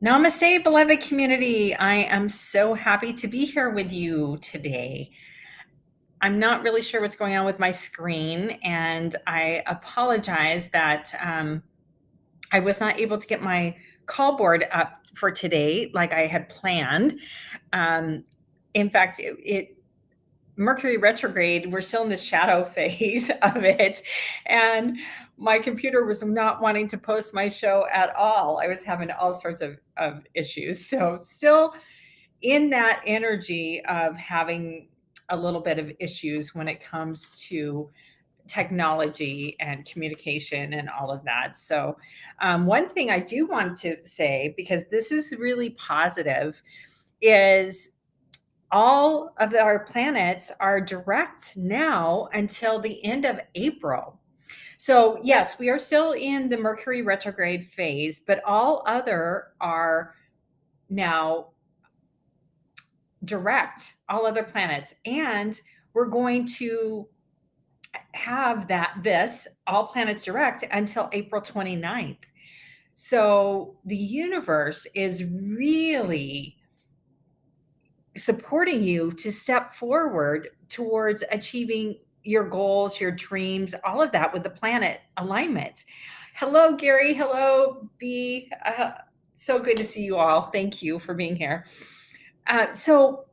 Namaste, beloved community. I am so happy to be here with you today. I'm not really sure what's going on with my screen, and I apologize that I was not able to get my call board up for today like I had planned. Um, in fact, Mercury retrograde, we're still in the shadow phase of it. And my computer was not wanting to post my show at all. I was having all sorts of issues. So, still in that energy of having a little bit of issues when it comes to technology and communication and all of that. So, one thing I do want to say, because this is really positive, is all of our planets are direct now until the end of April. So, yes, we are still in the Mercury retrograde phase, but all other are now direct, all other planets. And we're going to have this all planets direct until April 29th. So, the universe is really supporting you to step forward towards achieving your goals, your dreams, all of that with the planet alignment. Hello, Gary. Hello, B. So good to see you all. Thank you for being here. So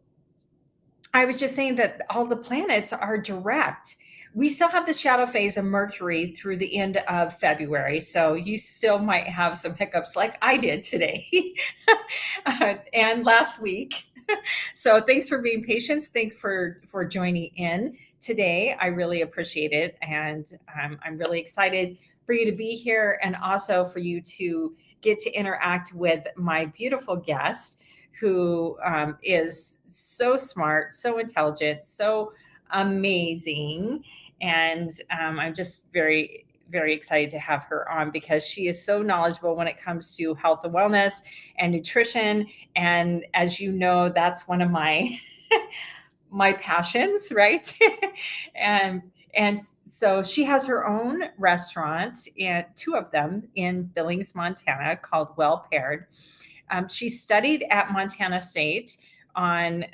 I was just saying that all the planets are direct. We still have the shadow phase of Mercury through the end of February. So you still might have some hiccups like I did today and last week. So thanks for being patient. Thanks for joining in today. I really appreciate it, and I'm really excited for you to be here, and also for you to get to interact with my beautiful guest, who is so smart, so intelligent, so amazing, and I'm just very excited to have her on because she is so knowledgeable when it comes to health and wellness and nutrition. And as you know, that's one of my my passions, right? and and so she has her own restaurant, and two of them in Billings, Montana, called Well Paired. She studied at Montana State on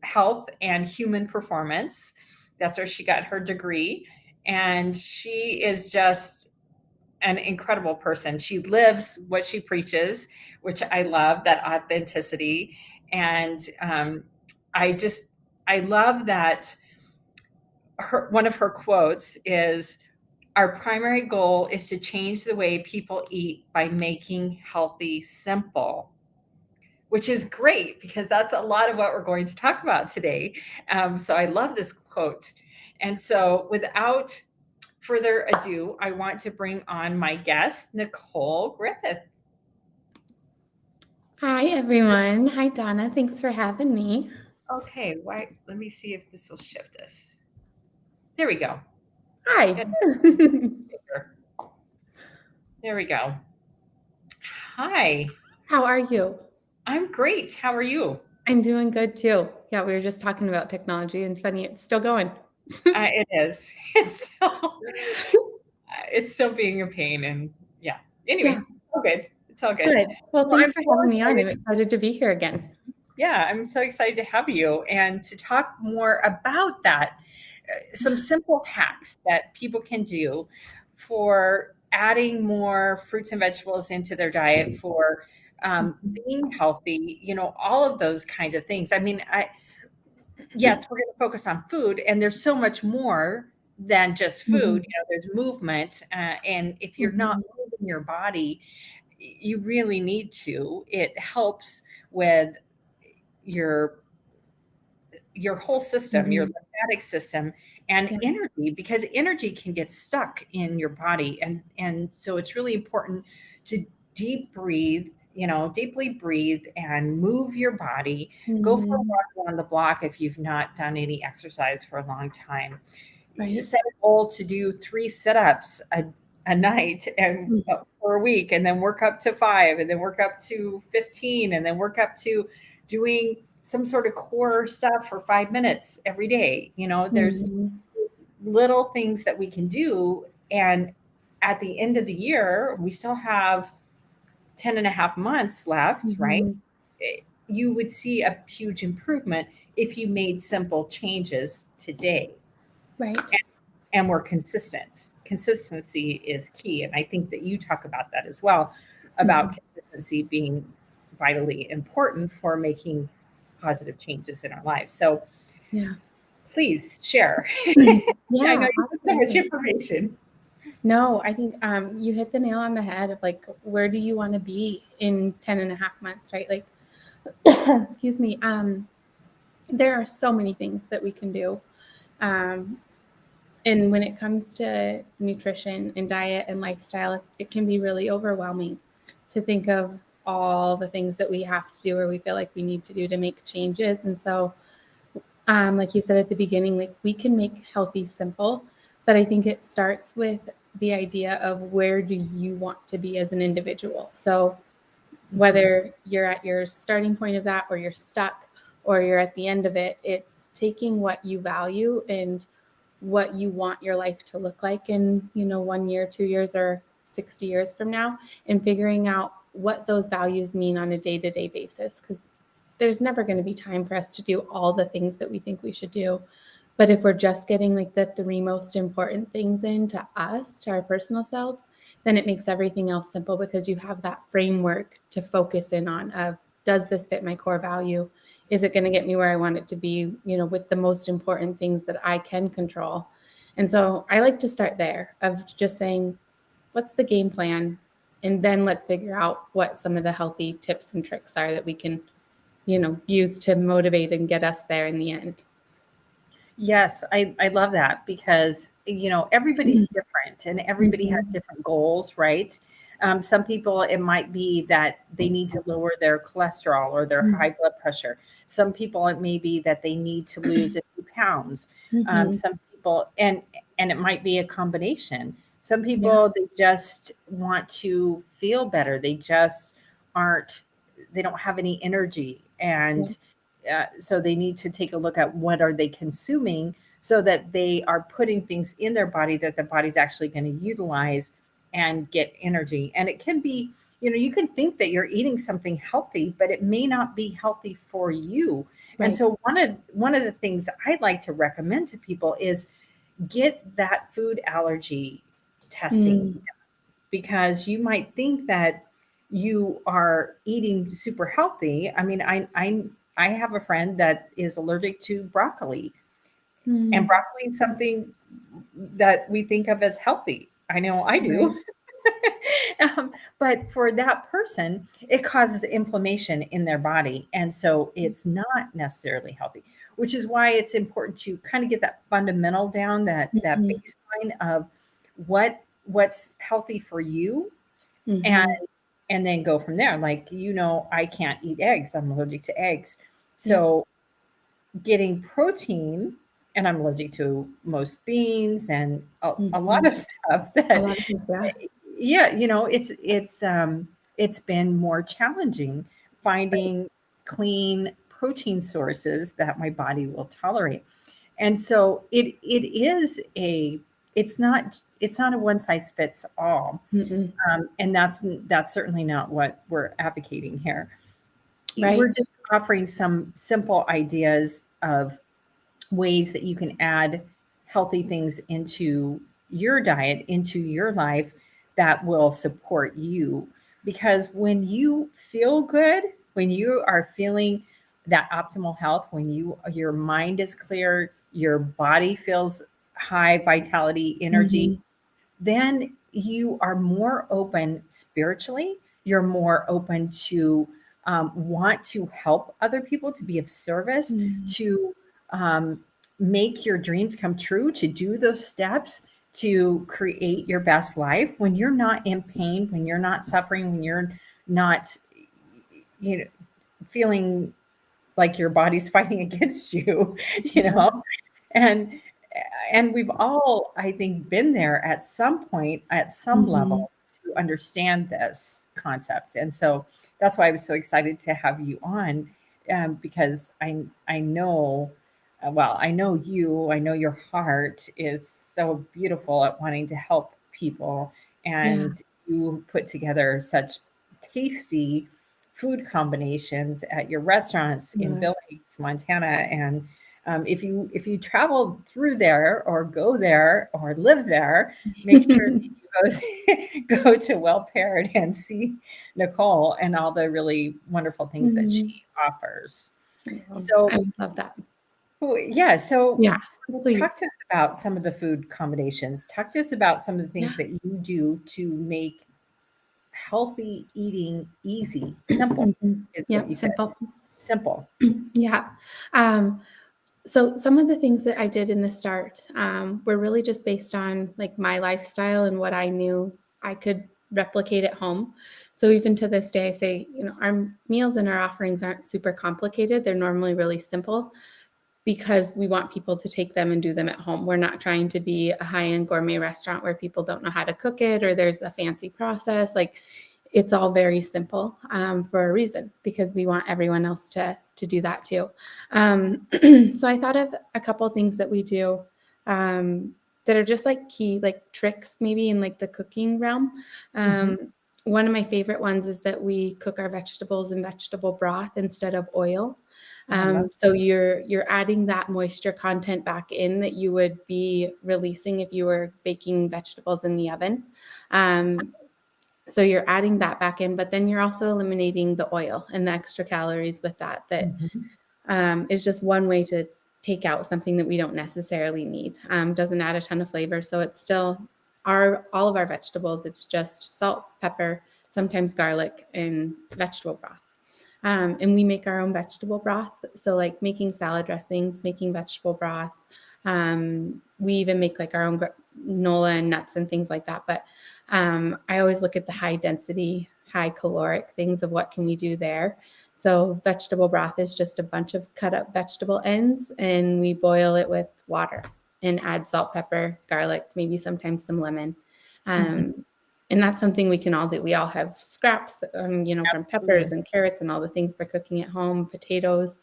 health and human performance. That's where she got her degree. And she is just an incredible person. She lives what she preaches, which I love, that authenticity. And I just, I love that one of her quotes is, our primary goal is to change the way people eat by making healthy simple, which is great because that's a lot of what we're going to talk about today. So I love this quote. And so without further ado, I want to bring on my guest, Nicole Griffith. Hi, everyone. Hi, Dawna. Thanks for having me. Okay, let me see if this will shift us. There we go. Hi. There we go. Hi. How are you? I'm great. How are you? I'm doing good too. Yeah, we were just talking about technology, and funny, it's still going. It is. It's still being a pain, and yeah. Anyway, Yeah, all good. It's all good. good. Well, Well, thanks I'm for so having me on. I'm excited. excited to be here again. Yeah, I'm so excited to have you and to talk more about that. Some simple hacks that people can do for adding more fruits and vegetables into their diet, for being healthy, all of those kinds of things. I mean, yes, we're going to focus on food, and there's so much more than just food. Mhm. There's movement, and if you're not Mhm. moving your body, you really need to. It helps with your your whole system, your Mhm. lymphatic system, and Yeah. energy, because energy can get stuck in your body, and so it's really important to deeply breathe and move your body. Go for a Mhm. walk around the block if you've not done any exercise for a long time. Right. Set a goal to do 3 sit-ups a night, and Mhm. for a week, and then work up to 5, and then work up to 15, and then work up to doing some sort of core stuff for 5 minutes every day. There's Mhm. little things that we can do. And at the end of the year, we still have 10 and a half months left, right? Mhm. You would see a huge improvement if you made simple changes today Right. and were consistent. Consistency is key. And I think that you talk about that as well, about Mhm. consistency being vitally important for making positive changes in our lives. So Yeah. please share. I know Yeah, you have so much absolutely. information. No, I think you hit the nail on the head of like, where do you want to be in 10 and a half months, right? Like, excuse me. There are so many things that we can do. Um, and when it comes to nutrition and diet and lifestyle, it can be really overwhelming to think of all the things that we have to do or we feel like we need to do to make changes. And so, like you said at the beginning, like we can make healthy simple, but I think it starts with the idea of where do you want to be as an individual. So Mhm. whether you're at your starting point of that or you're stuck or you're at the end of it, it's taking what you value and what you want your life to look like in, 1 year, 2 years, or 60 years from now, and figuring out what those values mean on a day-to-day basis. Because there's never going to be time for us to do all the things that we think we should do. But if we're just getting like the three most important things into us, to our personal selves, then it makes everything else simple because you have that framework to focus in on of, does this fit my core value? Is it going to get me where I want it to be, with the most important things that I can control? And so I like to start there of just saying, what's the game plan? And then let's figure out what some of the healthy tips and tricks are that we can, use to motivate and get us there in the end. Yes, I love that because, everybody's different and everybody has Mhm. different goals, right? Some people, it might be that they need to lower their cholesterol or their high blood pressure. Some people, it may be that they need to lose a few pounds. Mhm. Some people, and it might be a combination. Some Yeah. people, they just want to feel better. Aren't, they don't have any energy. Yeah. And so they need to take a look at what are they consuming so that they are putting things in their body that the body's actually going to utilize and get energy. And it can be, you can think that you're eating something healthy, but it may not be healthy for you. And Right. so one of the things I'd like to recommend to people is get that food allergy testing, Mm. because you might think that you are eating super healthy. I mean, I have a friend that is allergic to broccoli, and Mm. broccoli is something that we think of as healthy. I know I Right. do. But for that person, it causes inflammation in their body. And so it's not necessarily healthy, which is why it's important to kind of get that fundamental down, that Mhm. baseline of what's healthy for you, and Mhm. and then go from there. Like, I can't eat eggs. I'm allergic to eggs. Yep. So getting protein, and I'm allergic to most beans and a lot Mhm. of stuff A that, lot of things, yeah. yeah, it's been more challenging Right. finding clean protein sources that my body will tolerate. And so it's not a one size fits all. Mm-mm. And that's certainly not what we're advocating here. We're Right. just offering some simple ideas of ways that you can add healthy things into your diet, into your life, that will support you. Because when you feel good, when you are feeling that optimal health, when your mind is clear, your body feels high vitality, energy, Mhm. then you are more open spiritually. You're more open to want to help other people, to be of service, Mm. to um, make your dreams come true, to do those steps to create your best life when you're not in pain, when you're not suffering, when you're not, you know, feeling like your body's fighting against you, you Yeah. know? And we've all, I think, been there at some point, at some Mhm. level, to understand this concept. And so that's why I was so excited to have you on, because I know, well, I know you, I know your heart is so beautiful at wanting to help people, Yeah. and you put together such tasty food combinations at your restaurants in Yeah. Billings, Montana. And if you travel through there or go there or live there, make sure that you go to Well Paired and see Nicole and all the really wonderful things that she Mhm. offers. I So, would love that. yeah, so Yeah, talk please. to us about some of the food combinations. Talk to us about some of the things Yeah. that you do to make healthy eating easy, simple Mhm. is what Yep, you said. simple. Simple. Yeah. Um, so some of the things that I did in the start were really just based on like my lifestyle and what I knew I could replicate at home. So even to this day, I say, our meals and our offerings aren't super complicated. They're normally really simple because we want people to take them and do them at home. We're not trying to be a high-end gourmet restaurant where people don't know how to cook it or there's a fancy process. Like it's all very simple for a reason because we want everyone else to do that too. So I thought of a couple of things that we do um, that are just like key, like tricks maybe in like the cooking realm. Mhm. Um, One of my favorite ones is that we cook our vegetables in vegetable broth instead of oil. Oh, I love So you're adding that moisture content back in that you would be releasing if you were baking vegetables in the oven. Um, so you're adding that back in, but then you're also eliminating the oil and the extra calories with that. That Mhm. is just one way to take out something that we don't necessarily need. Doesn't add a ton of flavor, so it's still all of our vegetables. It's just salt, pepper, sometimes garlic, and vegetable broth. And we make our own vegetable broth. So, like making salad dressings, making vegetable broth. We even make like our own granola and nuts and things like that. But I always look at the high density, high caloric things of what can we do there. So, vegetable broth is just a bunch of cut up vegetable ends, and we boil it with water and add salt, pepper, garlic, maybe sometimes some lemon. Mhm. Um, and that's something we can all do. We all have scraps, from Absolutely. peppers and carrots and all the things for cooking at home, potatoes,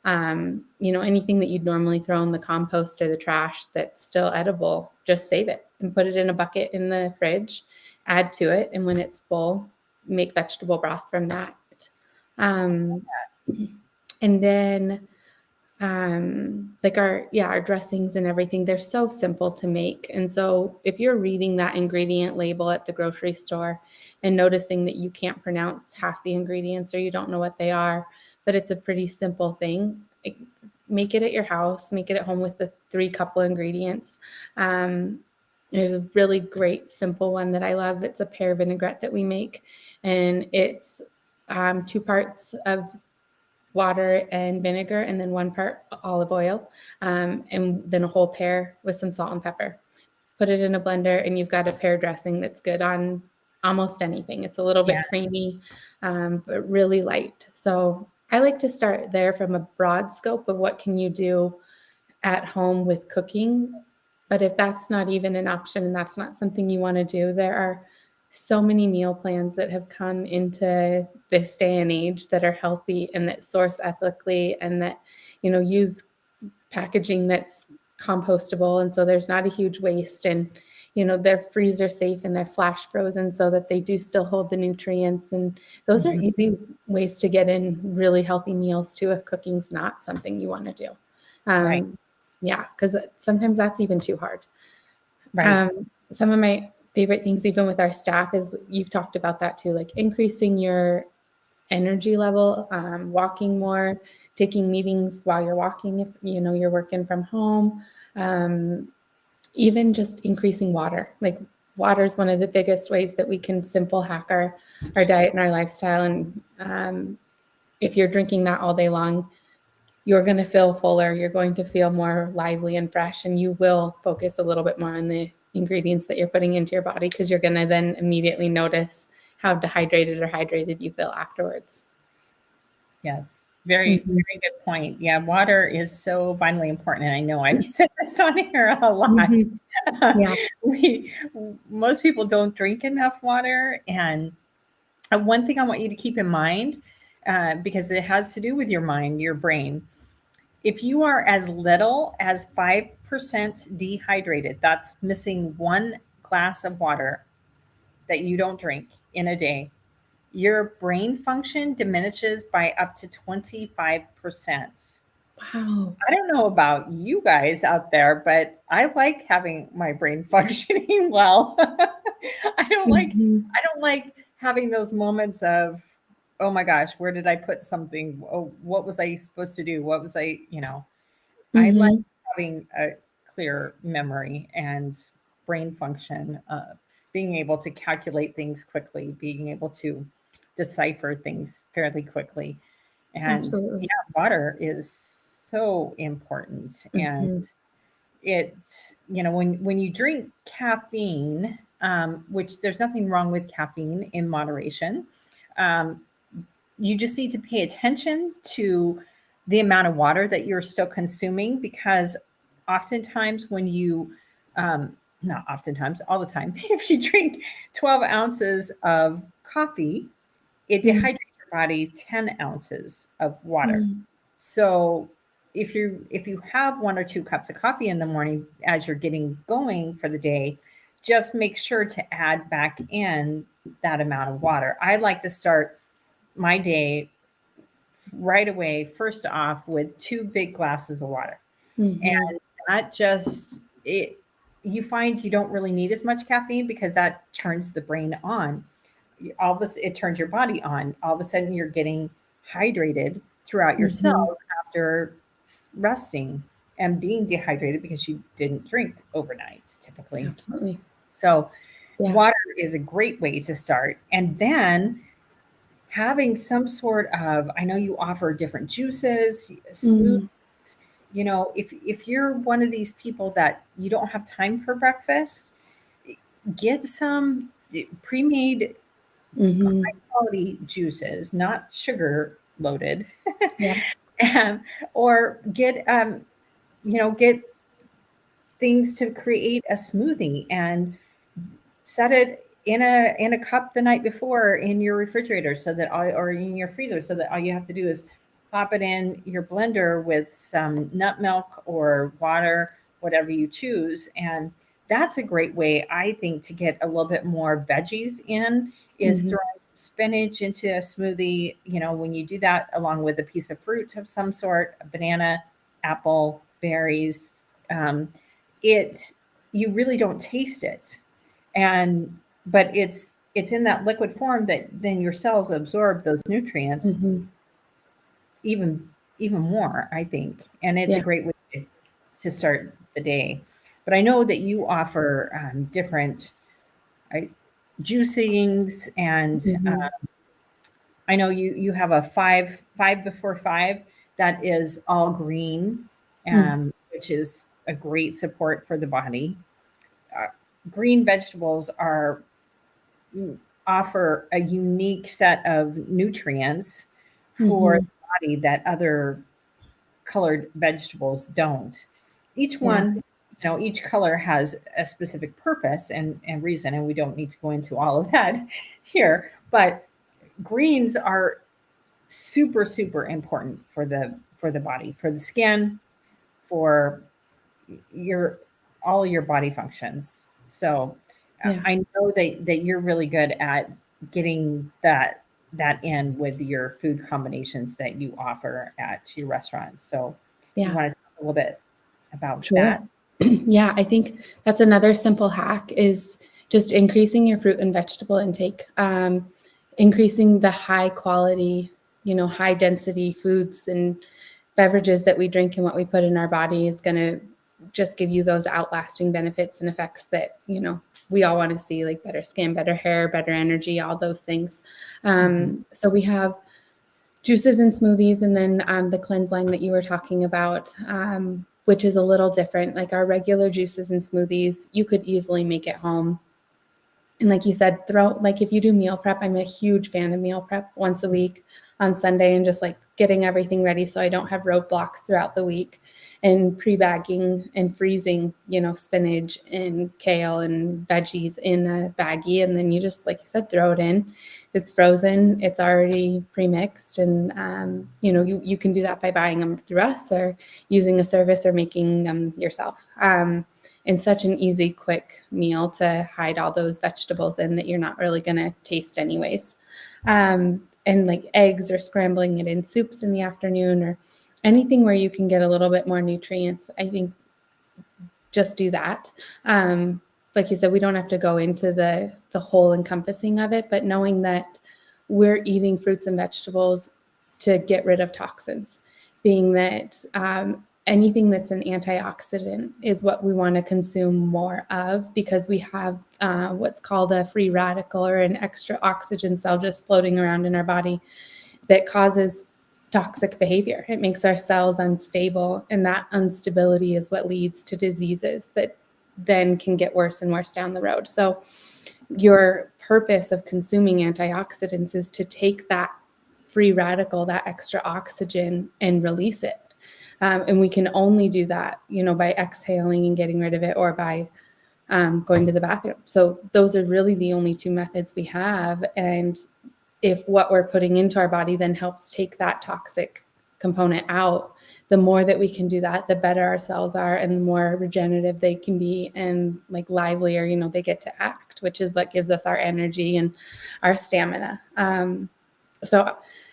anything that you'd normally throw in the compost or the trash that's still edible, just save it and put it in a bucket in the fridge, add to it. And when it's full, make vegetable broth from that. Um, and then like our dressings and everything, they're so simple to make. And so if you're reading that ingredient label at the grocery store and noticing that you can't pronounce half the ingredients or you don't know what they are, but it's a pretty simple thing, like, make it at your house, make it at home with the 3 couple ingredients. There's a really great simple one that I love. It's a pear vinaigrette that we make, and it's 2 parts of water and vinegar, and then 1 part olive oil, and then a whole pear with some salt and pepper. Put it in a blender, and you've got a pear dressing that's good on almost anything. It's a little Yeah. bit creamy, but really light. So I like to start there from a broad scope of what can you do at home with cooking. But if that's not even an option and that's not something you want to do, there are so many meal plans that have come into this day and age that are healthy and that source ethically and that, use packaging that's compostable. And so there's not a huge waste, and, they're freezer safe and they're flash frozen so that they do still hold the nutrients. And those are Mhm. easy ways to get in really healthy meals too if cooking's not something you want to do. Right. Yeah, because sometimes that's even too hard. Right. Some of my favorite things, even with our staff, is you've talked about that too, like increasing your energy level, walking more, taking meetings while you're walking if you're working from home, um, even just increasing water. Like water is one of the biggest ways that we can simple hack our diet and our lifestyle. And if you're drinking that all day long, you're going to feel fuller, you're going to feel more lively and fresh, and you will focus a little bit more on the ingredients that you're putting into your body because you're going to then immediately notice how dehydrated or hydrated you feel afterwards. Yes. Very, Mm-hmm. very good point. Yeah, water is so vitally important, and I know I've said this on here a lot. Mm-hmm. Yeah. We most people don't drink enough water, and one thing I want you to keep in mind, because it has to do with your mind, your brain. If you are as little as 5% dehydrated, that's missing 1 glass of water that you don't drink in a day, your brain function diminishes by up to 25%. Wow. I don't know about you guys out there, but I like having my brain functioning well. Mhm. I don't like having those moments of, oh my gosh, where did I put something? Oh, what was I supposed to do? What was I, I like Mhm. having a clear memory and brain function, being able to calculate things quickly, being able to decipher things fairly quickly. And Absolutely. yeah, water is so important. And Mhm. it's, when you drink caffeine, which there's nothing wrong with caffeine in moderation, um, you just need to pay attention to the amount of water that you're still consuming, because oftentimes when you, not oftentimes, all the time, if you drink 12 ounces of coffee, it Mm. dehydrates your body 10 ounces of water. Mm. So if you have 1 or 2 cups of coffee in the morning as you're getting going for the day, just make sure to add back in that amount of water. I like to start my day right away, first off, with 2 big glasses of water. Mhm. And that just it you find you don't really need as much caffeine because that turns the brain on. All of a it turns your body on. All of a sudden you're getting hydrated throughout your Mhm. cells after resting and being dehydrated because you didn't drink overnight typically. Absolutely. So Yeah. water is a great way to start. And then having some sort of, I know you offer different juices, smoothies. Mm. If you're one of these people that you don't have time for breakfast, get some pre-made Mhm. high quality juices, not sugar loaded, Yeah. um, or get things to create a smoothie and set it in a cup the night before in your refrigerator, so that all, or in your freezer, so that all you have to do is pop it in your blender with some nut milk or water, whatever you choose. And that's a great way, I think, to get a little bit more veggies in, is Mhm. throwing spinach into a smoothie. When you do that along with a piece of fruit of some sort, a banana, apple, berries, um, it you really don't taste it, and but it's in that liquid form that then your cells absorb those nutrients Mhm. even even more, I think. And it's a Yeah. great way to start the day. But I know that you offer different uh, juicings, and Mhm. I know you have a five before five that is all green, Mm. which is a great support for the body. uh, Green vegetables are offer a unique set of nutrients for Mhm. the body that other colored vegetables don't. Each Yeah. one, each color has a specific purpose and reason, and we don't need to go into all of that here. But greens are super, super important for the body, for the skin, for your all your body functions. So Yeah. I know that you're really good at getting that in with your food combinations that you offer at your restaurants. So you Yeah. want to talk a little bit about Sure. that? Yeah, I think that's another simple hack is just increasing your fruit and vegetable intake, increasing the high quality, high density foods and beverages that we drink and what we put in our body is going to just give you those outlasting benefits and effects that, we all want to see, like better skin, better hair, better energy, all those things. Mhm. So we have juices and smoothies, and then the cleanse line that you were talking about, which is a little different. Like our regular juices and smoothies, you could easily make at home. And like you said, like if you do meal prep, I'm a huge fan of meal prep once a week on Sunday and just like getting everything ready so I don't have roadblocks throughout the week, and pre-bagging and freezing, spinach and kale and veggies in a baggie. And then you just, like you said, throw it in. It's frozen. It's already pre-mixed. And, you can do that by buying them through us or using a service or making them yourself. And such an easy, quick meal to hide all those vegetables in that you're not really going to taste anyways. And like eggs or scrambling it in soups in the afternoon or anything where you can get a little bit more nutrients, I think just do that. Like you said, we don't have to go into the whole encompassing of it, but knowing that we're eating fruits and vegetables to get rid of toxins, being that anything that's an antioxidant is what we want to consume more of, because we have what's called a free radical or an extra oxygen cell just floating around in our body that causes toxic behavior. It makes our cells unstable, and that instability is what leads to diseases that then can get worse and worse down the road. So your purpose of consuming antioxidants is to take that free radical, that extra oxygen, and release it. And we can only do that, by exhaling and getting rid of it, or by going to the bathroom. So those are really the only two methods we have. And if what we're putting into our body then helps take that toxic component out, the more that we can do that, the better our cells are, and the more regenerative they can be, and like livelier, they get to act, which is what gives us our energy and our stamina.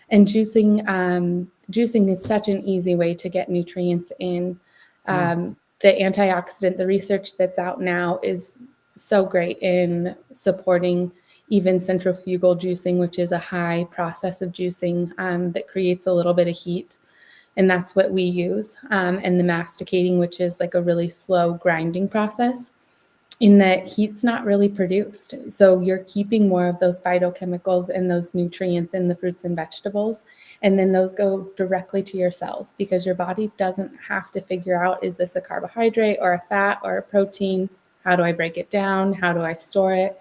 And juicing is such an easy way to get nutrients in. The antioxidant, the research that's out now is so great in supporting even centrifugal juicing, which is a high process of juicing that creates a little bit of heat. And that's what we use. And the masticating, which is like a really slow grinding process, in that heat's not really produced. So you're keeping more of those phytochemicals and those nutrients in the fruits and vegetables. And then those go directly to your cells, because your body doesn't have to figure out, is this a carbohydrate or a fat or a protein? How do I break it down? How do I store it?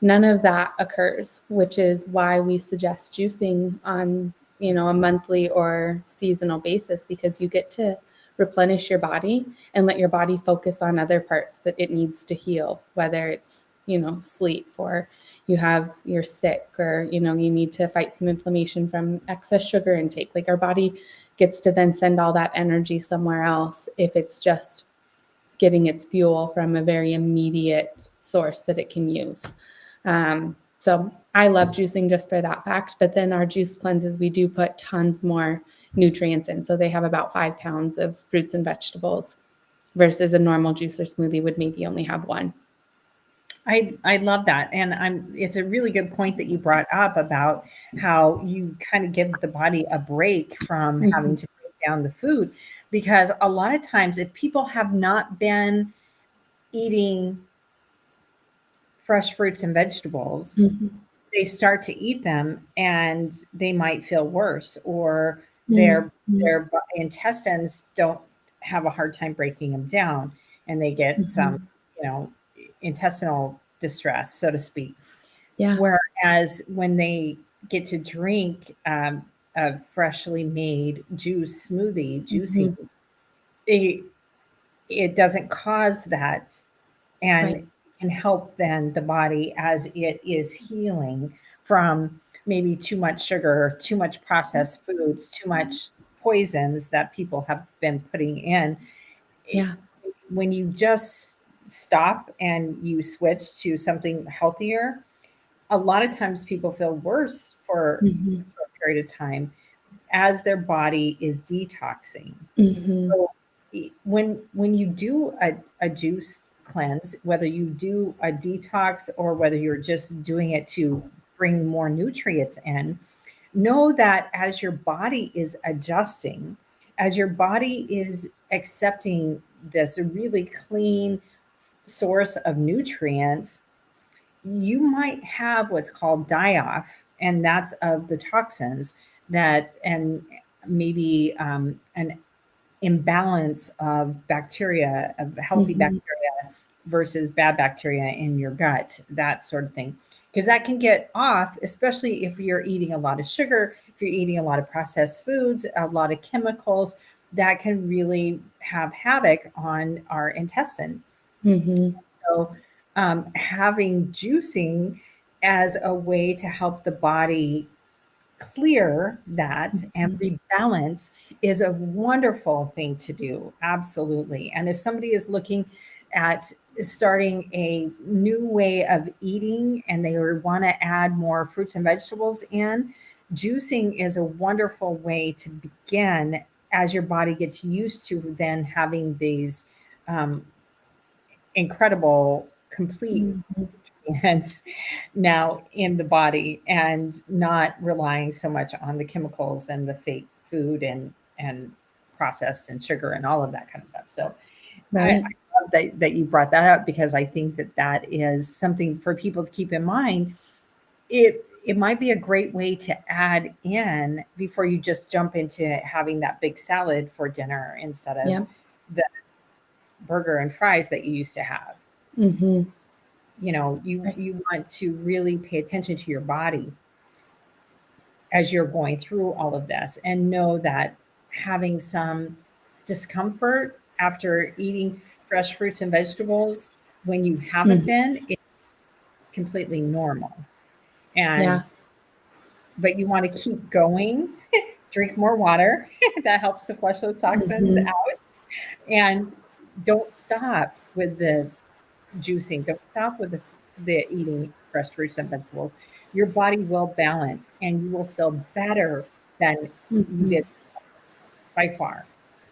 None of that occurs, which is why we suggest juicing on, a monthly or seasonal basis, because you get to replenish your body and let your body focus on other parts that it needs to heal, whether it's, sleep, or you're sick, or, you need to fight some inflammation from excess sugar intake. Like, our body gets to then send all that energy somewhere else if it's just getting its fuel from a very immediate source that it can use. So I love juicing just for that fact. But then our juice cleanses, we do put tons more nutrients in. So they have about 5 pounds of fruits and vegetables versus a normal juice or smoothie would maybe only have 1. I love that. And it's a really good point that you brought up about how you kind of give the body a break from having to break down the food, because a lot of times if people have not been eating fresh fruits and vegetables, they start to eat them and they might feel worse, or their intestines don't have a hard time breaking them down, and they get some, intestinal distress, so to speak. Yeah. Whereas when they get to drink a freshly made juice smoothie, juicy, it doesn't cause that, and can help then the body as it is healing from maybe too much sugar, too much processed foods, too much poisons that people have been putting in. Yeah. When you just stop and you switch to something healthier, a lot of times people feel worse for a period of time as their body is detoxing. So when you do a juice cleanse, whether you do a detox or whether you're just doing it to bring more nutrients in, know that as your body is adjusting, as your body is accepting this really clean source of nutrients, you might have what's called die-off, and that's of the toxins that, and maybe an imbalance of bacteria, of healthy bacteria versus bad bacteria in your gut, that sort of thing. Because that can get off, especially if you're eating a lot of sugar, if you're eating a lot of processed foods, a lot of chemicals, that can really have havoc on our intestine. So, having juicing as a way to help the body clear that and rebalance is a wonderful thing to do. Absolutely. And if somebody is looking at starting a new way of eating and they want to add more fruits and vegetables in, juicing is a wonderful way to begin as your body gets used to then having these um, incredible, complete Mhm. nutrients now in the body and not relying so much on the chemicals and the fake food and processed and sugar and all of that kind of stuff. So I Right. love that you brought that up because I think that is something for people to keep in mind. It might be a great way to add in before you just jump into having that big salad for dinner instead of Yeah. the burger and fries that you used to have. Hmm. You know, Right. you want to really pay attention to your body as you're going through all of this and know that having some discomfort after eating fresh fruits and vegetables when you haven't Mhm. been, it's completely normal. And Yeah. but you want to keep going, drink more water. That helps to flush those toxins Hmm. out. And don't stop with the juicing. Don't stop with the eating fresh fruits and vegetables. Your body will balance and you will feel better than you Hmm. did by far.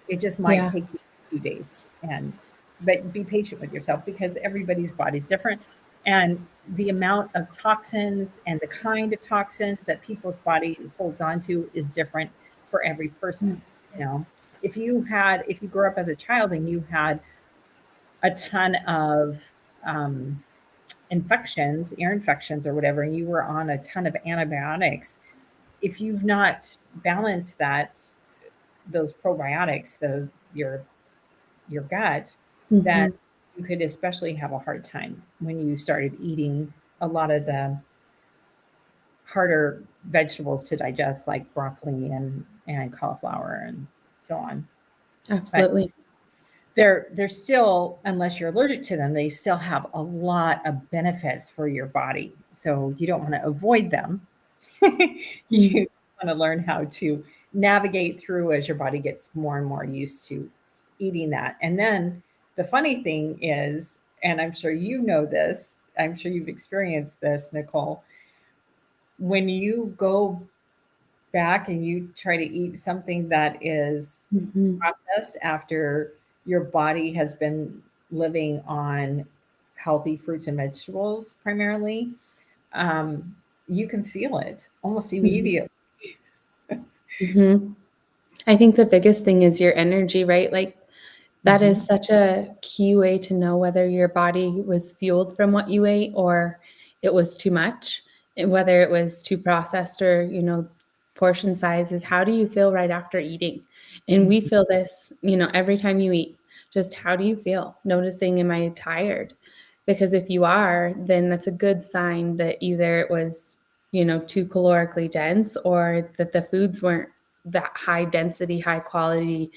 It just might Yeah. take you a few days and but be patient with yourself because everybody's body's different and the amount of toxins and the kind of toxins that people's body holds on to is different for every person, you know. If you grew up as a child and you had a ton of um, infections, ear infections or whatever, and you were on a ton of antibiotics, if you've not balanced those probiotics, those your gut, then Hmm. you could especially have a hard time when you started eating a lot of the harder vegetables to digest, like broccoli and cauliflower and so on. But Absolutely. they're still, unless you're allergic to them, they still have a lot of benefits for your body. So you don't want to avoid them. Mm-hmm. You want to learn how to navigate through as your body gets more and more used to eating that. And then the funny thing is, and I'm sure you know this, I'm sure you've experienced this, Nicole, when you go back and you try to eat something that is Hmm. processed after your body has been living on healthy fruits and vegetables primarily, um, you can feel it almost immediately. Hmm. I think the biggest thing is your energy, right? Like that is Mhm. such a key way to know whether your body was fueled from what you ate or it was too much, and whether it was too processed or, portion sizes. How do you feel right after eating? And we Mhm. feel this, every time you eat. Just how do you feel? Noticing, am I tired? Because if you are, then that's a good sign that either it was, too calorically dense or that the foods weren't that high density, high quality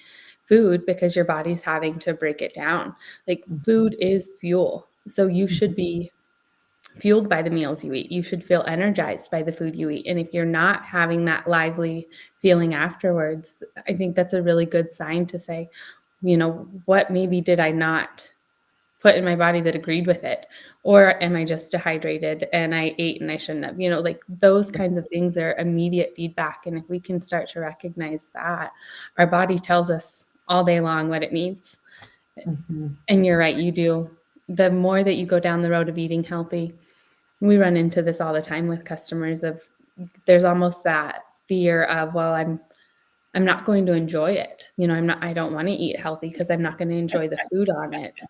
food because your body's having to break it down. Like food is fuel. So you should Mhm. be fueled by the meals you eat. You should feel energized by the food you eat. And if you're not having that lively feeling afterwards, I think that's a really good sign to say, what maybe did I not put in my body that agreed with it? Or am I just dehydrated and I ate and I shouldn't have? Like those kinds of things are immediate feedback. And if we can start to recognize that, our body tells us all day long what it needs. Mhm. And you're right, you do. The more that you go down the road of eating healthy, we run into this all the time with customers of there's almost that fear of, well, I'm not going to enjoy it. I don't want to eat healthy because I'm not going to enjoy the food on it.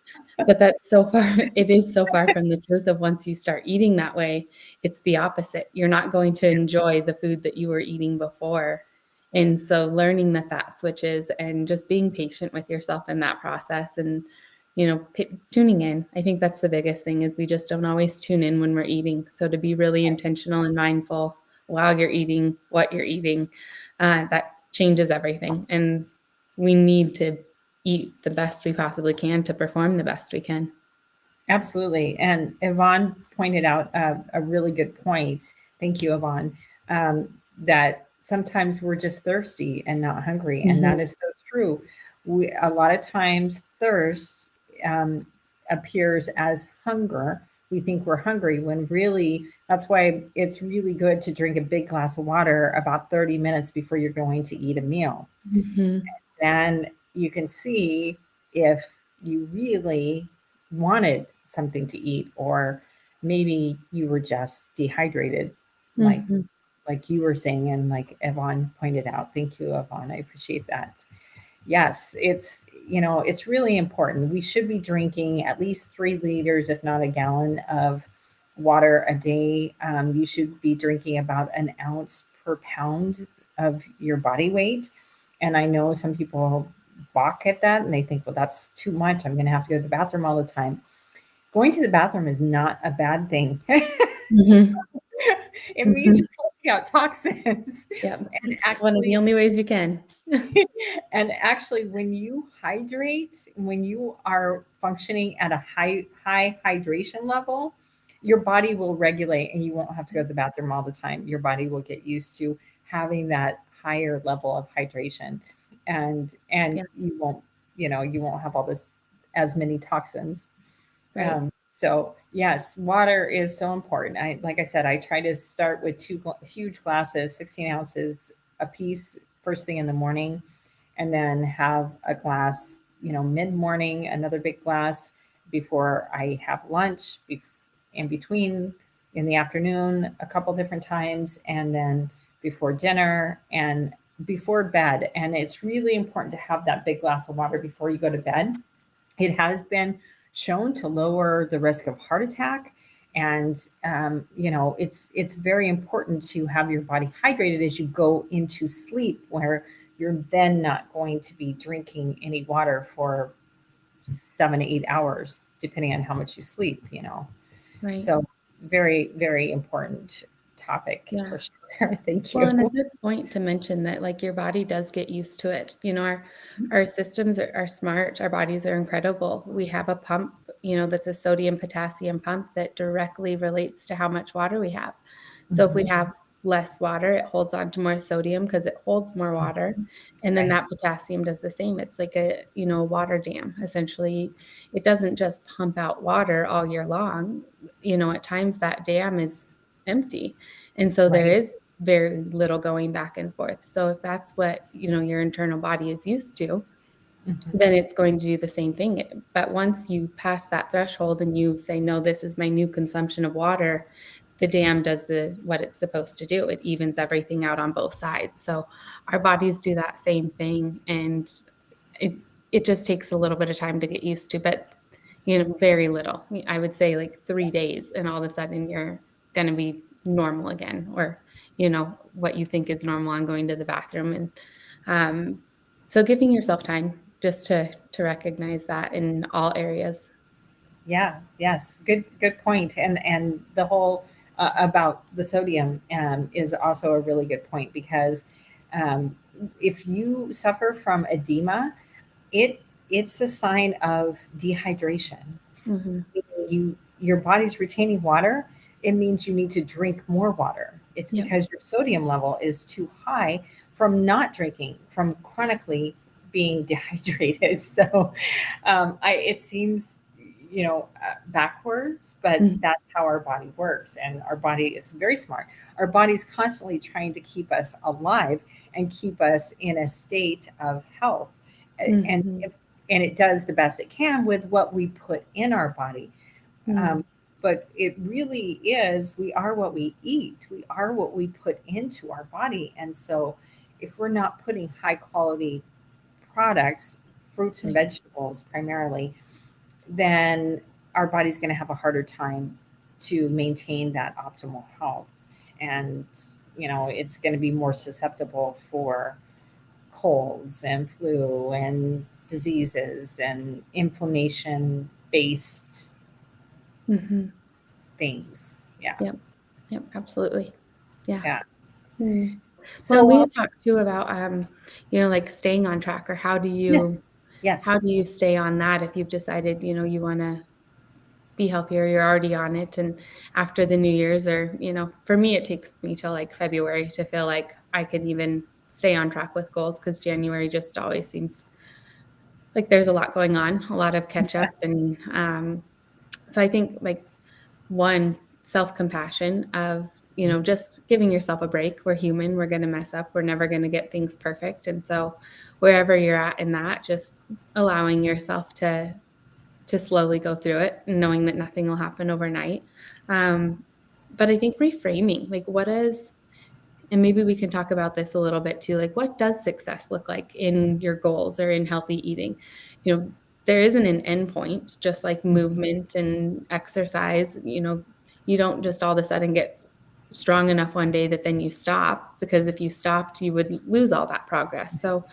But that's so far, it is so far from the truth of once you start eating that way, it's the opposite. You're not going to enjoy the food that you were eating before. And so learning that switches and just being patient with yourself in that process and, tuning in. I think that's the biggest thing is we just don't always tune in when we're eating. So to be really intentional and mindful while you're eating, what you're eating, that changes everything. And we need to eat the best we possibly can to perform the best we can. Absolutely. And Yvonne pointed out a really good point. Thank you, Yvonne. Um, that sometimes we're just thirsty and not hungry, and Mhm. that is so true. A lot of times thirst um, appears as hunger. We think we're hungry when really that's why it's really good to drink a big glass of water about 30 minutes before you're going to eat a meal. Mm-hmm. Then you can see if you really wanted something to eat, or maybe you were just dehydrated, like Mm-hmm. like you were saying, and like Yvonne pointed out. Thank you, Yvonne. I appreciate that. Yes, it's really important. We should be drinking at least 3 liters, if not a gallon, of water a day. You should be drinking about an ounce per pound of your body weight. And I know some people balk at that and they think, well, that's too much. I'm going to have to go to the bathroom all the time. Going to the bathroom is not a bad thing. Mm-hmm. It means Mm-hmm. you're pulling out toxins. Yep. And It's one of the actually, only ways you can. and actually, when you hydrate, when you are functioning at a high hydration level, your body will regulate and you won't have to go to the bathroom all the time. Your body will get used to having that higher level of hydration, and Yeah. you won't have all this as many toxins. Right. So yes, water is so important. Like I said, I try to start with two huge glasses, 16 ounces a piece, first thing in the morning, and then have a glass, mid morning, another big glass before I have lunch, in between, in the afternoon, a couple different times, and then before dinner and before bed. And it's really important to have that big glass of water before you go to bed. It has been shown to lower the risk of heart attack. And it's very important to have your body hydrated as you go into sleep, where you're then not going to be drinking any water for 7 to 8 hours, depending on how much you sleep. Right. So very, very important topic Yeah. for sure. Thank Well, you. and a good point to mention that like your body does get used to it. Our systems are smart, our bodies are incredible. We have a pump, that's a sodium potassium pump that directly relates to how much water we have. So if we Mhm. have less water, it holds on to more sodium because it holds more water. And then Right. that potassium does the same. It's like a water dam. Essentially, it doesn't just pump out water all year long. At times that dam is empty. And so there Right. is very little going back and forth. So if that's what, your internal body is used to, Mhm. then it's going to do the same thing. But once you pass that threshold and you say, no, this is my new consumption of water, the dam does what it's supposed to do. It evens everything out on both sides. So our bodies do that same thing. And it, it just takes a little bit of time to get used to, but very little. I would say like 3 Yes. days and all of a sudden you're going to be normal again, or what you think is normal on going to the bathroom. And um, so giving yourself time just to recognize that in all areas. Yeah, yes, good point. And the whole about the sodium is also a really good point, because um, if you suffer from edema, it it's a sign of dehydration. Hmm. Your body's retaining water. It means you need to drink more water. It's Yep. because your sodium level is too high from not drinking, from chronically being dehydrated. So it seems backwards, but Mhm. that's how our body works, and our body is very smart. Our body's constantly trying to keep us alive and keep us in a state of health. and Mhm. and it does the best it can with what we put in our body. Mhm. But it really is, we are what we eat, we are what we put into our body. And so if we're not putting high quality products, fruits and Yeah. vegetables primarily, then our body's going to have a harder time to maintain that optimal health. And it's going to be more susceptible for colds and flu and diseases and inflammation based Mhm. things. Yeah. Yep. Yep. Absolutely. Yeah. Yeah. Mm. Well, and So, we had talked too about, like staying on track, or yes, yes. how do you stay on that if you've decided, you want to be healthier, you're already on it. And after the New Year's, or, for me, it takes me till like February to feel like I can even stay on track with goals, because January just always seems like there's a lot going on, a lot of catch up. And so I think like one, self-compassion of, just giving yourself a break. We're human. We're going to mess up. We're never going to get things perfect. And so wherever you're at in that, just allowing yourself to slowly go through it and knowing that nothing will happen overnight. But I think reframing, like and maybe we can talk about this a little bit too, like what does success look like in your goals or in healthy eating? There isn't an end point, just like movement and exercise. You don't just all of a sudden get strong enough one day that then you stop, because if you stopped, you would lose all that progress. So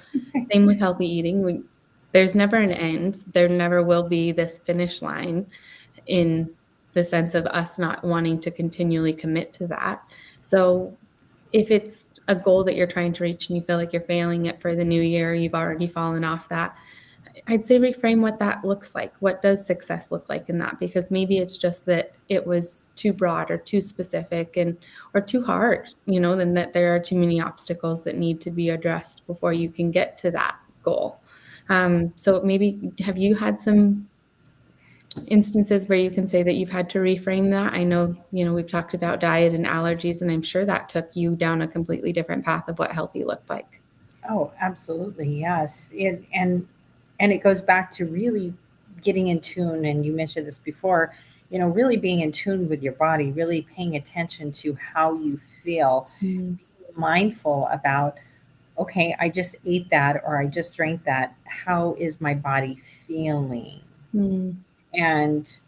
same with healthy eating. There's never an end. There never will be this finish line, in the sense of us not wanting to continually commit to that. So if it's a goal that you're trying to reach and you feel like you're failing it for the new year, you've already fallen off that, I'd say reframe what that looks like. What does success look like in that? Because maybe it's just that it was too broad or too specific or too hard, then that there are too many obstacles that need to be addressed before you can get to that goal. So maybe have you had some instances where you can say that you've had to reframe that? I know, we've talked about diet and allergies, and I'm sure that took you down a completely different path of what healthy looked like. Oh, absolutely. Yes. And it goes back to really getting in tune. And you mentioned this before, really being in tune with your body, really paying attention to how you feel, Mm. mindful about, okay, I just ate that or I just drank that. How is my body feeling? Mm. And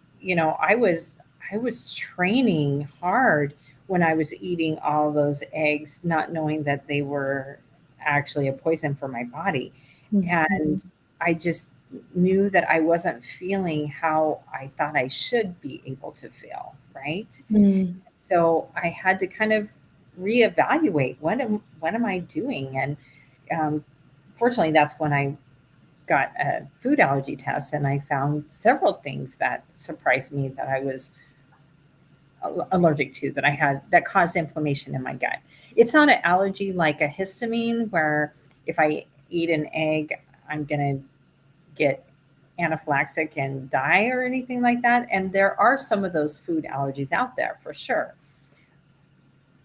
I was training hard when I was eating all those eggs, not knowing that they were actually a poison for my body. Mhm. And I just knew that I wasn't feeling how I thought I should be able to feel, right? Mm. So I had to kind of reevaluate what am I doing? And um, fortunately, that's when I got a food allergy test, and I found several things that surprised me that I was allergic to, that I had, that caused inflammation in my gut. It's not an allergy like a histamine, where if I eat an egg, I'm going to get anaphylaxis and die or anything like that. And there are some of those food allergies out there for sure.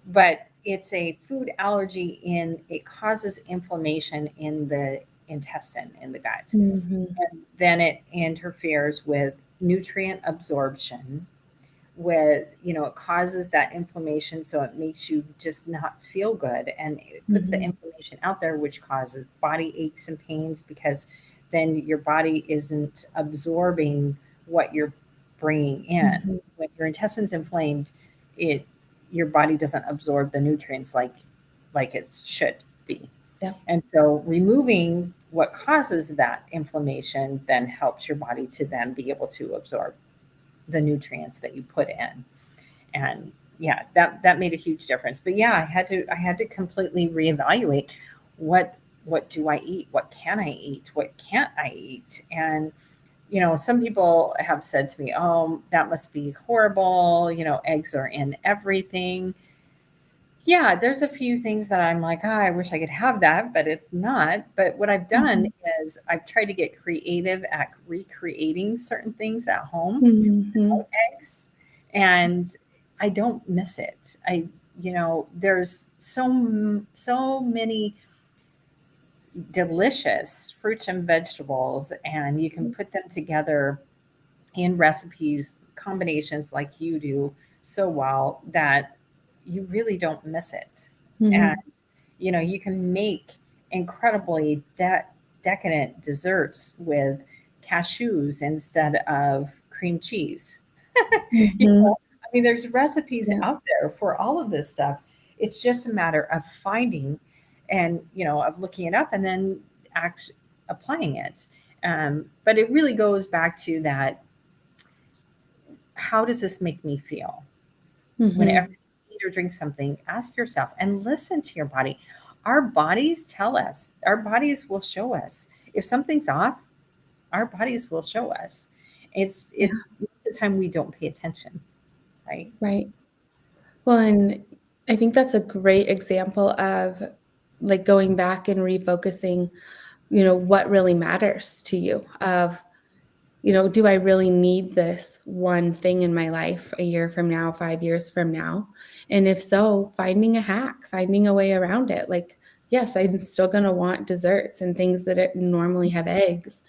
But it's a food allergy in it causes inflammation in the intestine, in the gut. Mhm. And then it interferes with nutrient absorption, with it causes that inflammation, so it makes you just not feel good, and it puts the Mhm. inflammation out there, which causes body aches and pains, because then your body isn't absorbing what you're bringing in. Mhm. When your intestines inflamed, it your body doesn't absorb the nutrients like it should be. Yeah. And so removing what causes that inflammation then helps your body to then be able to absorb the nutrients that you put in. And yeah, that made a huge difference. But yeah, I had to completely reevaluate what do I eat? What can I eat? What can't I eat? And some people have said to me, "Oh, that must be horrible. Eggs are in everything." Yeah, there's a few things that I'm like, "Oh, I wish I could have that," but it's not. But what I've done Mhm. is I've tried to get creative at recreating certain things at home Mhm. without eggs, and I don't miss it. There's so many delicious fruits and vegetables, and you can put them together in recipes, combinations like you do so well, that you really don't miss it. And Mhm. you can make incredibly decadent desserts with cashews instead of cream cheese. you Mhm. know, I mean, there's recipes Yeah. out there for all of this stuff. It's just a matter of finding, and of looking it up and then actually applying it. But it really goes back to that: how does this make me feel? Whenever Mhm. you eat or drink something, ask yourself and listen to your body. Our bodies tell us, our bodies will show us. If something's off, our bodies will show us. Yeah. It's most of the time we don't pay attention, right? Right. Well, and I think that's a great example of like going back and refocusing what really matters to you of, do I really need this one thing in my life a year from now, 5 years from now? And if so, finding a hack, finding a way around it. Like, yes, I'm still going to want desserts and things that normally have eggs.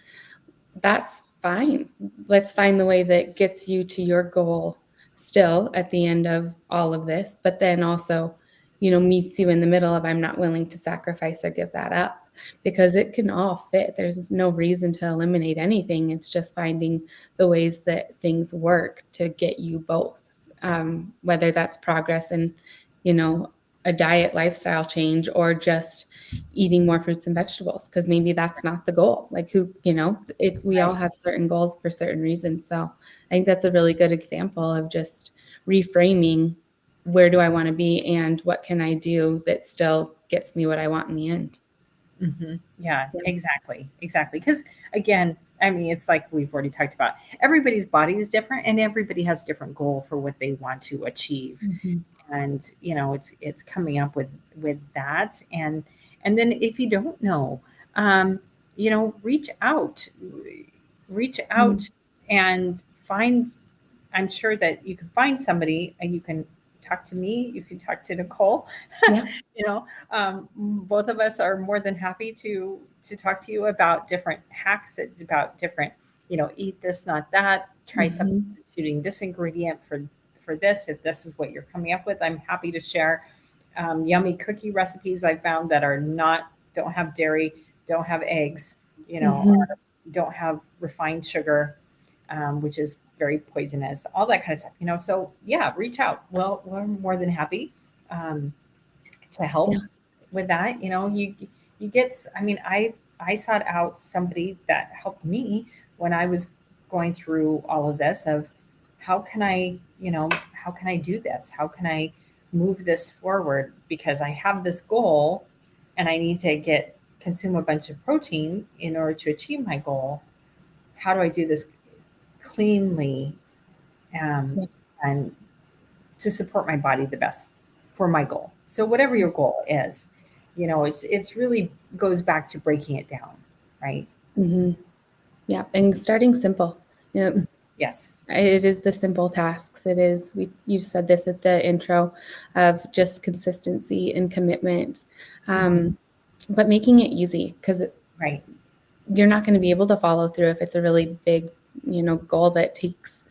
That's fine. Let's find the way that gets you to your goal still at the end of all of this, but then also, meets you in the middle of I'm not willing to sacrifice or give that up because it can all fit. There's no reason to eliminate anything. It's just finding the ways that things work to get you both, whether that's progress and, a diet lifestyle change or just eating more fruits and vegetables, because maybe that's not the goal. Like we all Right. have certain goals for certain reasons. So I think that's a really good example of just reframing, where do I want to be and what can I do that still gets me what I want in the end. Yeah, Yeah. exactly. Exactly. Because again, I mean, it's like we've already talked about. Everybody's body is different, and everybody has a different goal for what they want to achieve. Mm-hmm. And it's coming up with that. And then if you don't know, um, reach out, reach out and find. I'm sure that you can find somebody, and you can talk to me. You can talk to Nicole. Yeah. Both of us are more than happy to talk to you about different hacks, about different, eat this, not that. Try Mm-hmm. substituting this ingredient for this. If this is what you're coming up with, I'm happy to share yummy cookie recipes I found that don't have dairy, don't have eggs, Mm-hmm. or don't have refined sugar, which is very poisonous, all that kind of stuff. So yeah, reach out. Well, we're more than happy um, to Yeah. help with that. You get, I mean, I sought out somebody that helped me when I was going through all of this of how can I, how can I do this? How can I move this forward? Because I have this goal and I need to consume a bunch of protein in order to achieve my goal. How do I do this cleanly, um, Yeah. and to support my body the best for my goal? So whatever your goal is, it's really goes back to breaking it down, right? Mm-hmm. Yeah. And starting simple. Yes. It is the simple tasks. It is, you said this at the intro, of just consistency and commitment, Mhm. but making it easy, because Right. you're not going to be able to follow through if it's a really big, goal that takes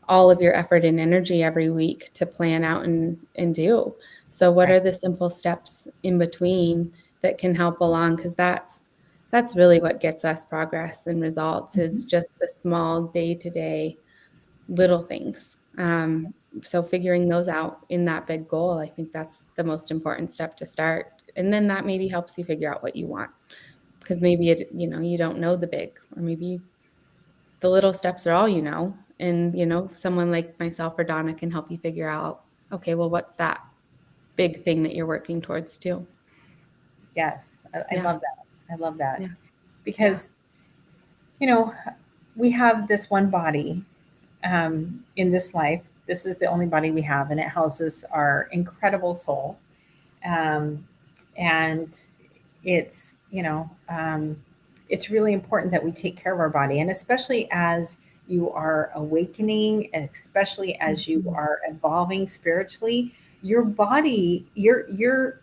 all of your effort and energy every week to plan out and do. So what Right. are the simple steps in between that can help along? Because that's really what gets us progress and results, is Mhm. just the small day-to-day little things. So figuring those out in that big goal, I think that's the most important step to start. And then that maybe helps you figure out what you want, because maybe you don't know the big, or maybe the little steps are all and someone like myself or Dawna can help you figure out, okay, well, what's that big thing that you're working towards too? Yes. I Yeah. love that. I love that Yeah. Yeah. because, you know, we have this one body in this life. This is the only body we have, and it houses our incredible soul. Um, and it's, it's really important that we take care of our body. And especially as you are awakening, and especially as you Mhm. are evolving spiritually, your body, your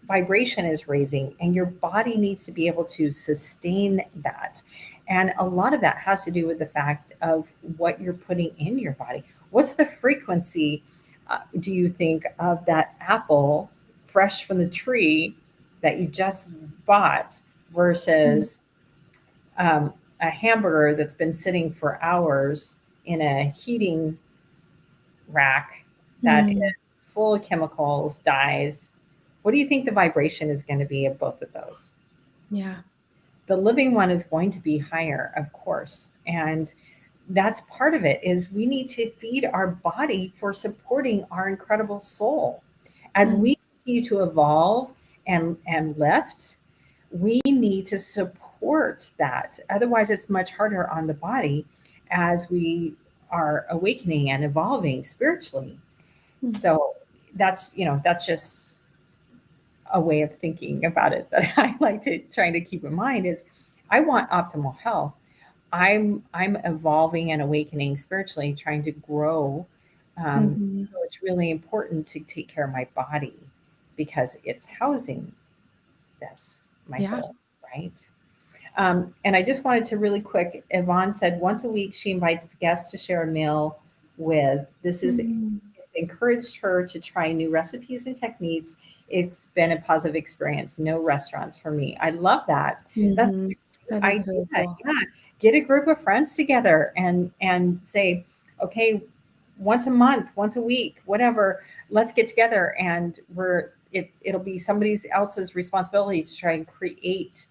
vibration is raising, and your body needs to be able to sustain that. And a lot of that has to do with the fact of what you're putting in your body. What's the frequency, do you think, of that apple fresh from the tree that you just bought Mhm. versus a hamburger that's been sitting for hours in a heating rack that is Mm. full of chemicals, dyes? What do you think the vibration is going to be of both of those? Yeah. The living one is going to be higher, of course. And that's part of it, is we need to feed our body for supporting our incredible soul. As Mm. we continue to evolve and lift, we need to support that. Otherwise, it's much harder on the body as we are awakening and evolving spiritually. Mm. So that's just a way of thinking about it that I like to try to keep in mind is I want optimal health. I'm evolving and awakening spiritually, trying to grow. Hmm. So it's really important to take care of my body because it's housing this, my Yeah. soul, right? And I just wanted to really quick, Yvonne said once a week she invites guests to share a meal with. This is Mhm. it's encouraged her to try new recipes and techniques. It's been a positive experience. No restaurants for me. I love that. That's Mhm. a That great is idea. really cool. Yeah. Get a group of friends together and say, okay, once a month, once a week, whatever, let's get together and it'll be somebody else's responsibility to try and create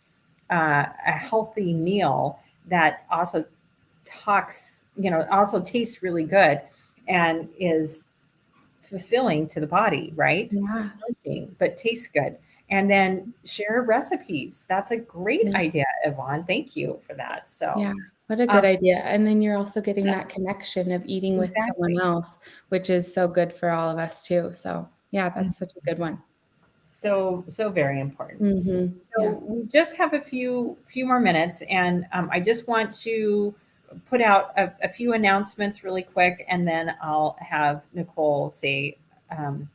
a healthy meal that also also tastes really good and is fulfilling to the body, right? Yeah. Nourishing, but tastes good. And then share recipes. That's a great Yeah. idea, Yvonne. Thank you for that. So, Yeah. What a good um, idea. And then you're also getting that connection of eating with someone exactly. else, which is so good for all of us too. So, yeah, Mm. that's such a good one. So very important. Mhm. Yeah. So we just have a few more minutes, and I just want to put out a few announcements really quick, and then I'll have Nicole say um,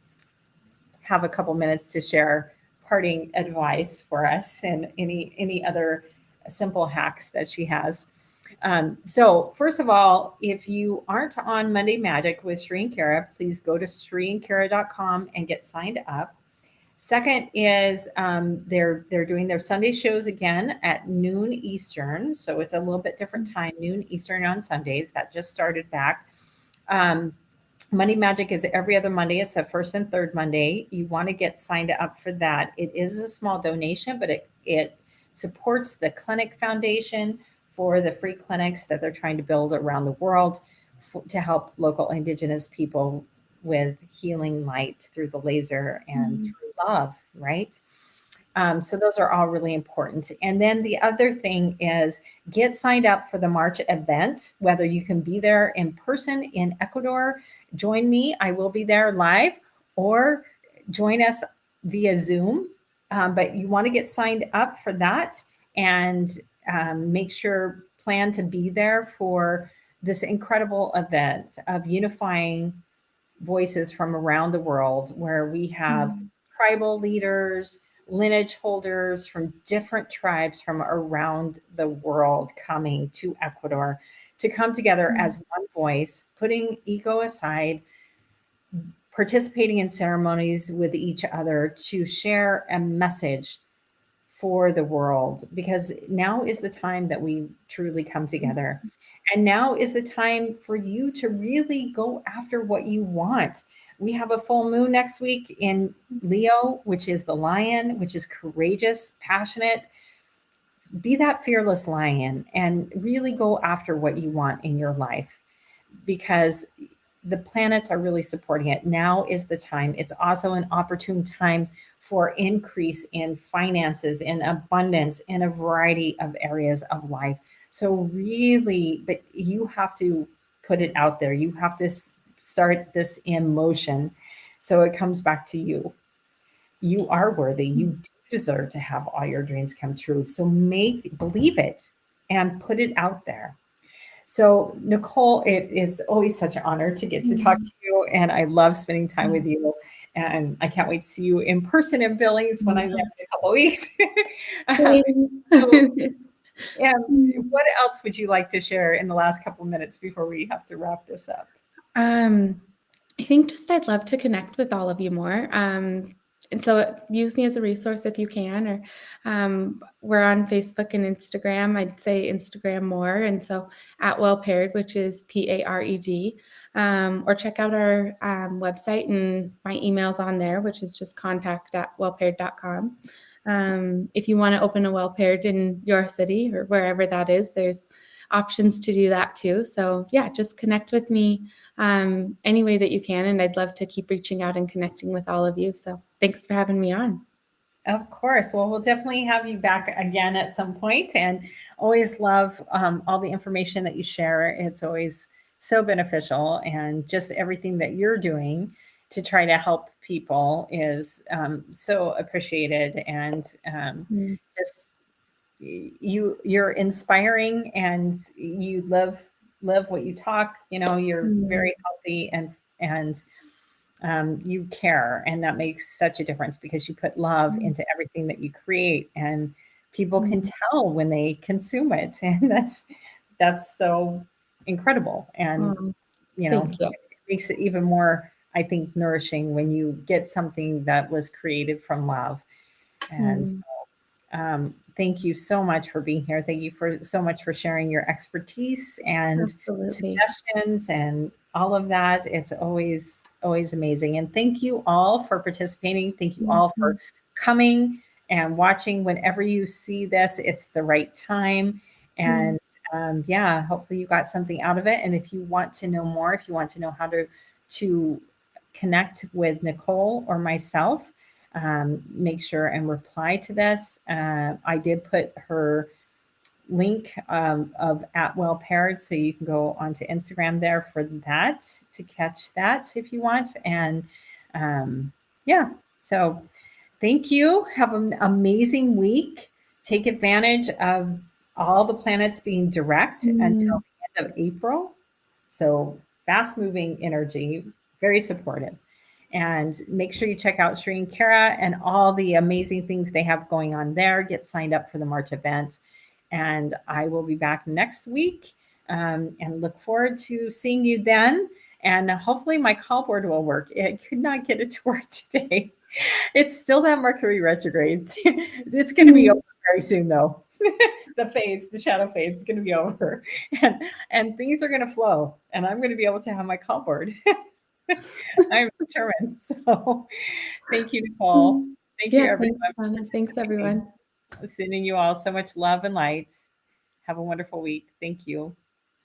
have a couple minutes to share parting advice for us and any other simple hacks that she has. So first of all, if you aren't on Monday Magic with Sri and Kara, please go to sriandkara.com and get signed up. Second is they're doing their Sunday shows again at noon Eastern, so it's a little bit different time, noon Eastern on Sundays. That just started back. Um, Money Magic is every other Monday. It's the first and third Monday. You want to get signed up for that. It is a small donation, but it supports the Clinic Foundation for the free clinics that they're trying to build around the world to help local Indigenous people with healing light through the laser and Mhm. through love, right? So those are all really important. And then the other thing is get signed up for the March event, whether you can be there in person in Ecuador, join me. I will be there live, or join us via Zoom. But you want to get signed up for that and make sure, plan to be there for this incredible event of unifying voices from around the world where we have Mhm. tribal leaders, lineage holders from different tribes from around the world coming to Ecuador to come together Mhm. as one voice, putting ego aside, participating in ceremonies with each other to share a message for the world, because now is the time that we truly come together. And now is the time for you to really go after what you want. We have a full moon next week in Leo, which is the lion, which is courageous, passionate. Be that fearless lion and really go after what you want in your life, because the planets are really supporting it. Now is the time. It's also an opportune time for increase in finances, in abundance, in a variety of areas of life. So, really, but you have to put it out there. You have to start this in motion. So, it comes back to you. You are worthy. You do deserve to have all your dreams come true. So, believe it and put it out there. So, Nicole, it is always such an honor to get to talk Mhm. to you, and I love spending time Yeah. with you. And I can't wait to see you in person in Billings when I'm there Yeah. in a couple of weeks. Same. So, what else would you like to share in the last couple of minutes before we have to wrap this up? Um, I think just I'd love to connect with all of you more. And so use me as a resource if you can, or we're on Facebook and Instagram. I'd say Instagram more. And so at Well Paired, which is PARED, or check out our website, and my email's on there, which is just contact@wellpaired.com. If you want to open a Well Paired in your city or wherever that is, there's options to do that too. So yeah, just connect with me any way that you can. And I'd love to keep reaching out and connecting with all of you. So thanks for having me on. Of course. Well, we'll definitely have you back again at some point, and always love all the information that you share. It's always so beneficial, and just everything that you're doing to try to help people is so appreciated, and Mm, just you're inspiring, and you live what you talk. You're mm, very healthy, and you care, and that makes such a difference because you put love mm, into everything that you create, and people can mm, tell when they consume it, and that's so incredible. And mm. it Thank you. makes it even more, I think, nourishing when you get something that was created from love. And Mm, thank you so much for being here. Thank you for so much for sharing your expertise and absolutely. suggestions and all of that. It's always amazing. And thank you all for participating. Thank you all for Mhm, coming and watching. Whenever you see this, it's the right time. mm, And yeah, hopefully you got something out of it. And if you want to know more, if you want to know how to connect with Nicole or myself, make sure and reply to this. I did put her link of At Well Paired, so you can go onto Instagram there for that to catch that if you want. And yeah, so thank you. Have an amazing week. Take advantage of all the planets being direct until mm. the end of April. So fast moving energy, very supportive. And make sure you check out Sri and Kara and all the amazing things they have going on there. Get signed up for the March event. And I will be back next week, and look forward to seeing you then. And hopefully my call board will work. It could not get it to work today. It's still that Mercury retrograde. It's going to be over Mm. very soon, though. The shadow phase is going to be over, and things are going to flow, and I'm going to be able to have my call board. I'm determined. So, thank you, Nicole. Mm. Thank you, Yeah, everyone, thanks, for Donna. Thanks, participating. everyone. Sending you all so much love and light. Have a wonderful week. Thank you.